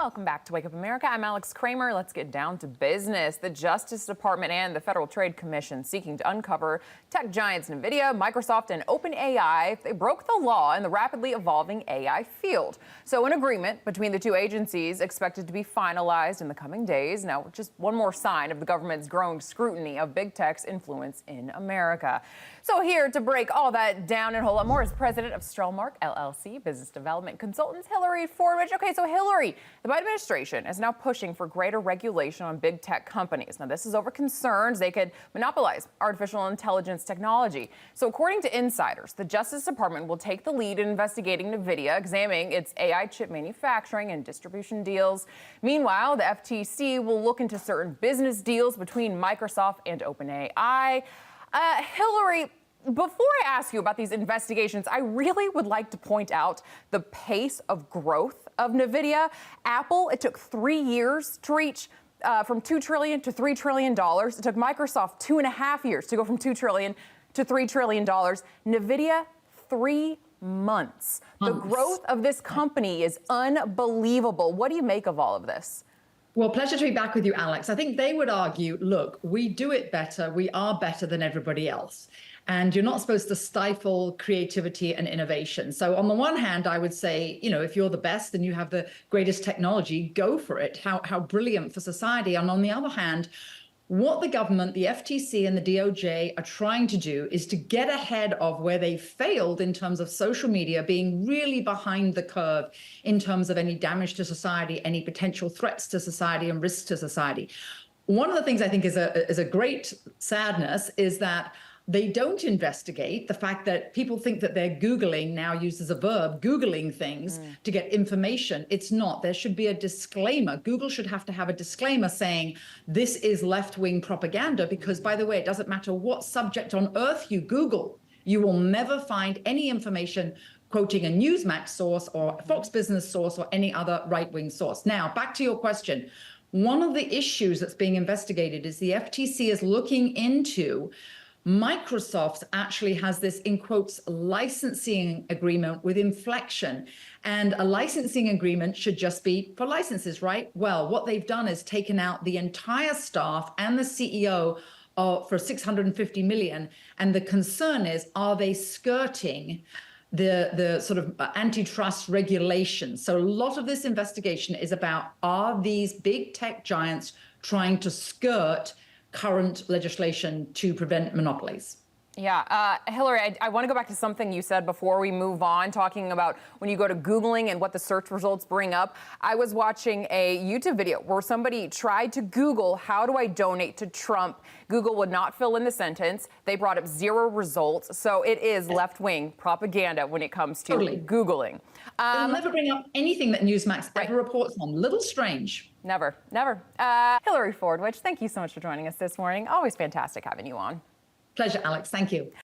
Welcome back to Wake Up America. I'm Alex Kramer. Let's get down to business. The Justice Department and the Federal Trade Commission seeking to uncover tech giants NVIDIA, Microsoft, and OpenAI if they broke the law in the rapidly evolving AI field. So an agreement between the two agencies expected to be finalized in the coming days. Now, just one more sign of the government's growing scrutiny of big tech's influence in America. So here to break all that down and a whole lot more is president of Strellmark LLC, business development consultant Hillary Fordwich. Okay, so Hillary, the Biden administration is now pushing for greater regulation on big tech companies. Now, this is over concerns they could monopolize artificial intelligence technology. So according to insiders, the Justice Department will take the lead in investigating NVIDIA, examining its AI chip manufacturing and distribution deals. Meanwhile, the FTC will look into certain business deals between Microsoft and OpenAI. Hillary, before I ask you about these investigations, I really would like to point out the pace of growth of NVIDIA. Apple, it took 3 years to reach from $2 trillion to $3 trillion. It took Microsoft 2.5 years to go from $2 trillion to $3 trillion. NVIDIA, 3 months. The growth of this company is unbelievable. What do you make of all of this? Well, pleasure to be back with you, Alex. I think they would argue, look, we do it better. We are better than everybody else. And you're not supposed to stifle creativity and innovation. So on the one hand, I would say, if you're the best and you have the greatest technology, go for it. How brilliant for society. And on the other hand, what the government, the FTC and the DOJ are trying to do is to get ahead of where they failed in terms of social media being really behind the curve in terms of any damage to society, any potential threats to society and risks to society. One of the things I think is a great sadness is that they don't investigate the fact that people think that they're Googling, now used as a verb, Googling things to get information. It's not. There should be a disclaimer. Google should have to have a disclaimer saying this is left-wing propaganda because, by the way, it doesn't matter what subject on earth you Google, you will never find any information quoting a Newsmax source or a Fox Business source or any other right-wing source. Now, back to your question. One of the issues that's being investigated is the FTC is looking into Microsoft actually has this, in quotes, licensing agreement with Inflection. And a licensing agreement should just be for licenses, right? Well, what they've done is taken out the entire staff and the CEO for $650 million. And the concern is, are they skirting the sort of antitrust regulations? So a lot of this investigation is about, are these big tech giants trying to skirt current legislation to prevent monopolies? Yeah, Hillary, I want to go back to something you said before we move on, talking about when you go to Googling and what the search results bring up. I was watching a YouTube video where somebody tried to Google, how do I donate to Trump? Google would not fill in the sentence. They brought up 0 results. So it is left-wing propaganda when it comes to Googling. It'll never bring up anything that Newsmax ever reports on. Little strange. Never, never. Hillary Fordwich, thank you so much for joining us this morning. Always fantastic having you on. Pleasure, Alex. Thank you.